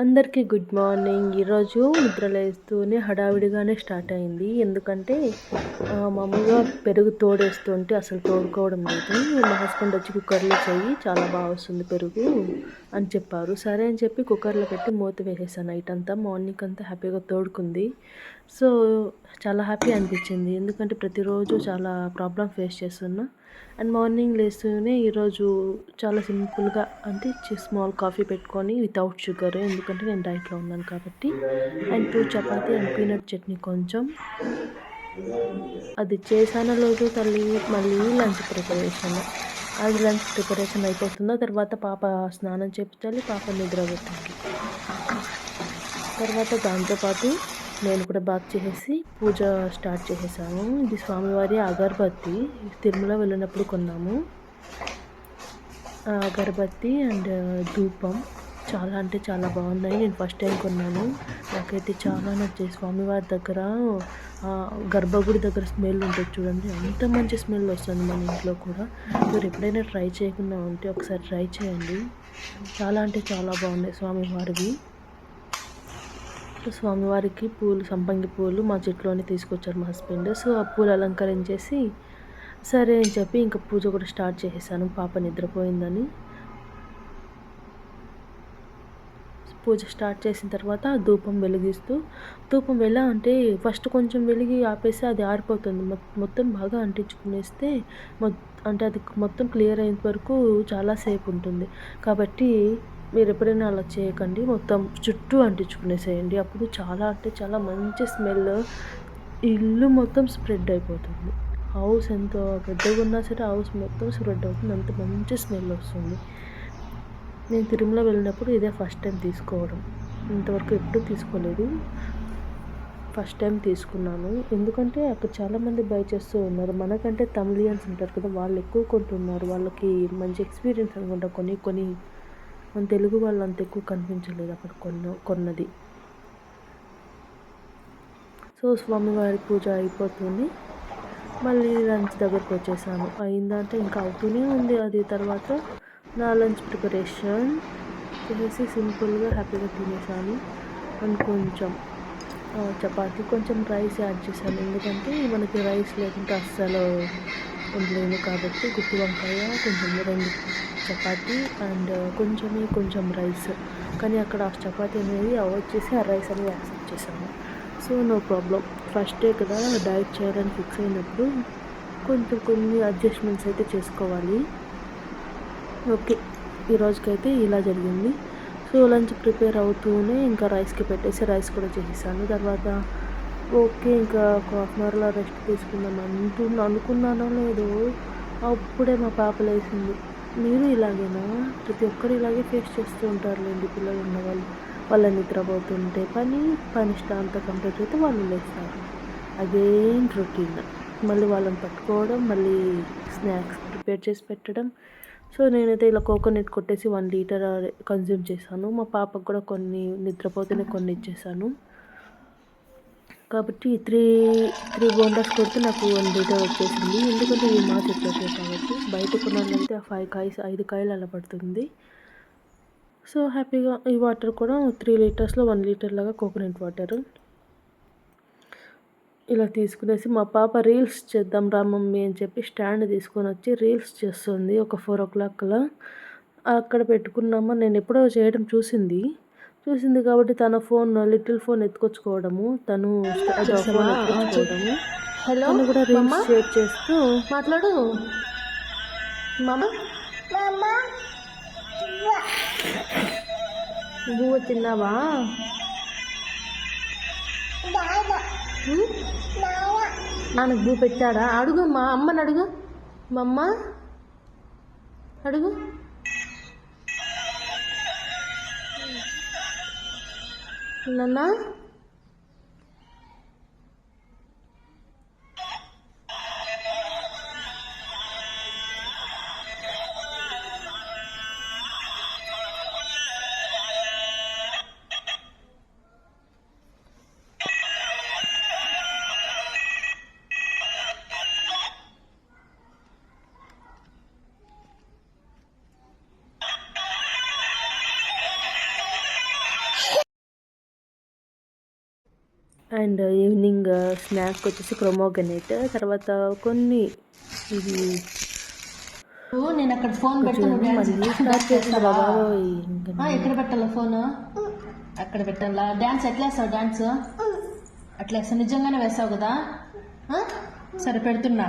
అందరికీ good morning. ఈరోజు నిద్ర లేస్తూనే హడావిడిగానే స్టార్ట్ అయింది. ఎందుకంటే మామూలుగా పెరుగు తోడేస్తుంటే అసలు తోడుకోవడం లేదు. మా హస్బెండ్ వచ్చి కుక్కర్లో చెయ్యి చాలా బాగా వస్తుంది పెరుగు అని చెప్పారు. సరే అని చెప్పి కుక్కర్లో పెట్టి మూత వేసేసాను. నైట్ అంతా మార్నింగ్ అంతా హ్యాపీగా తోడుకుంది. సో చాలా హ్యాపీ అనిపించింది. ఎందుకంటే ప్రతిరోజు చాలా ప్రాబ్లమ్ ఫేస్ చేస్తున్నా. అండ్ మార్నింగ్ లేస్తూనే ఈరోజు చాలా సింపుల్గా అంటే స్మాల్ కాఫీ పెట్టుకొని వితౌట్ షుగర్, ఎందుకంటే నేను డైట్లో ఉన్నాను కాబట్టి. And 2 chapati and peanut chutney కొంచెం అది చేశానో లేదో తల్లి. మళ్ళీ లంచ్ ప్రిపరేషన్. అది లంచ్ ప్రిపరేషన్ అయిపోతుందో తర్వాత పాప స్నానం చేపించాలి, పాప నిద్ర పెట్టాలి. తర్వాత దాంతోపాటు నేను కూడా బాత్ చేసేసి పూజ స్టార్ట్ చేసేసాను. ఇది స్వామివారి అగరబత్తి తిరుమల వెళ్ళినప్పుడు కొన్నాము. అగరబత్తి అండ్ ధూపం చాలా అంటే చాలా బాగున్నాయి. నేను ఫస్ట్ టైం కొన్నాను. నాకైతే చాలా నచ్చాయి. స్వామివారి దగ్గర గర్భగుడి దగ్గర స్మెల్ ఉంటుంది చూడండి, అంత మంచి స్మెల్ వస్తుంది మన ఇంట్లో కూడా. మీరు ఎప్పుడైనా ట్రై చేయకుండా ఉంటే ఒకసారి ట్రై చేయండి. చాలా అంటే చాలా బాగున్నాయి స్వామివారివి. స్వామివారికి పూలు, సంపంగి పూలు మా చెట్లోనే తీసుకొచ్చారు మా హస్బెండ్. సో ఆ పూలు అలంకరించేసి సరే అని చెప్పి ఇంకా పూజ కూడా స్టార్ట్ చేసేసాను పాప నిద్రపోయిందని. పూజ స్టార్ట్ చేసిన తర్వాత ధూపం వెలిగిస్తూ, ధూపం ఎలా అంటే ఫస్ట్ కొంచెం వెలిగి ఆపేసి అది ఆరిపోతుంది. మొత్తం బాగా అంటించుకునేస్తే అంటే అది మొత్తం క్లియర్ అయ్యేంత వరకు చాలాసేపు ఉంటుంది. కాబట్టి మీరు ఎప్పుడైనా అలా చేయకండి, మొత్తం చుట్టూ అంటించుకునేసేయండి. అప్పుడు చాలా అంటే చాలా మంచి స్మెల్ ఇల్లు మొత్తం స్ప్రెడ్ అయిపోతుంది. హౌస్ ఎంత పెద్దగా ఉన్నా సరే హౌస్ మొత్తం స్ప్రెడ్ అవుతుంది, అంత మంచి స్మెల్ వస్తుంది. నేను తిరుమల వెళ్ళినప్పుడు ఇదే ఫస్ట్ టైం తీసుకోవడం. ఇంతవరకు ఎప్పుడూ తీసుకోలేదు, ఫస్ట్ టైం తీసుకున్నాను. ఎందుకంటే అక్కడ చాలామంది బై చేస్తూ ఉన్నారు. మనకంటే తమిళియన్స్ ఉంటారు కదా, వాళ్ళు ఎక్కువ కొంటున్నారు. వాళ్ళకి మంచి ఎక్స్పీరియన్స్ అనుకుంటా. కొన్ని మన తెలుగు వాళ్ళు అంత ఎక్కువ కనిపించలేదు అక్కడ కొన్నది. సో స్వామివారి పూజ అయిపోతుంది. మళ్ళీ లంచ్ దగ్గరకు వచ్చేసాను. అయిందంటే ఇంకా అవుతూనే ఉంది. అది తర్వాత నా లంచ్ ప్రిపరేషన్ చేసేసి సింపుల్గా హ్యాపీగా తినేసాను. అండ్ కొంచెం చపాతీ, కొంచెం రైస్ యాడ్ చేశాను. ఎందుకంటే మనకి రైస్ లేకుంటే అస్సలు ఉండలేము కాబట్టి గుత్తి వంకాయ, కొంచెం 2 చపాతీ అండ్ కొంచెం రైస్. కానీ అక్కడ ఆ చపాతీ అనేది అవాయిడ్ చేసి ఆ రైస్ అనేది యాక్సెప్ట్ చేశాను. So no problem. First day కదా డైట్ చేయాలని ఫిక్స్ అయినప్పుడు కొన్ని అడ్జస్ట్మెంట్స్ అయితే చేసుకోవాలి. ఓకే, ఈరోజుకైతే ఇలా జరిగింది. సో లంచ్ ప్రిపేర్ అవుతూనే ఇంకా రైస్కి పెట్టేసి రైస్ కూడా చేసేసాను. తర్వాత ఓకే ఇంకా ఒక హాఫ్ అన్ అవర్లో రెస్ట్ తీసుకుందాం అనుకున్నానో లేదో అప్పుడే మా పాప లేచింది. మీరు ఇలాగేనా? ప్రతి ఒక్కరు ఇలాగే ఫేస్ చేస్తూ ఉంటారులేండి, పిల్లలు ఉన్నవాళ్ళు. వాళ్ళ నిద్రపోతుంటే పని అంతా కంప్లీట్ అయితే వాళ్ళు లేస్తారు. Again routine. మళ్ళీ వాళ్ళని పట్టుకోవడం, మళ్ళీ స్నాక్స్ ప్రిపేర్ చేసి పెట్టడం. సో నేనైతే ఇలా కోకోనట్ కొట్టేసి 1 లీటర్ కన్జ్యూమ్ చేశాను. మా పాపకు కూడా కొన్ని నిద్రపోతేనే కొన్ని ఇచ్చేసాను. కాబట్టి త్రీ బోండాస్ కొడితే నాకు 1 లీటర్ వచ్చేసింది. ఎందుకంటే ఇవి మా చెట్లకే కాబట్టి. బయట కొనాలంటే 5 కాయలు అలా పడుతుంది. సో హ్యాపీగా ఈ వాటర్ కూడా 3 లీటర్స్లో 1 లీటర్ లాగా కోకోనట్ వాటర్ ఇలా తీసుకునేసి, మా పాప రీల్స్ చేద్దాం రా మమ్మీ అని చెప్పి స్టాండ్ తీసుకొని వచ్చి రీల్స్ చేస్తుంది. ఒక 4 o'clock అలా అక్కడ పెట్టుకున్నామా. నేను ఎప్పుడో చేయడం చూసింది కాబట్టి తన ఫోన్, లిటిల్ ఫోన్ ఎత్తుకొచ్చుకోవడము, తను ఫోన్ ఎత్తుకొచ్చుకోవడము, తను కూడా రీల్స్ షేర్ చేస్తూ మాట్లాడు. నువ్వు తిన్నావా? నాన్నకు భూ పెట్టాడా? అడుగు మా అమ్మని అడుగు. మా అమ్మ అడుగు. నాన్న అండ్ ఈవినింగ్ స్నాక్ వచ్చేసి ప్రొమోగనేట్, తర్వాత కొన్ని ఇది నేను అక్కడ ఫోన్ పెట్టాను, మళ్ళీ స్టార్ట్ చేసిన బాబాయ్. ఇంకా ఎక్కడ పెట్టాలా ఫోన్? అక్కడ పెట్టాలా? డ్యాన్స్ ఎట్లా వేస్తావు? డ్యాన్స్ అట్లా వేస్తావు? నిజంగానే వేస్తావు కదా? సరే పెడుతున్నా.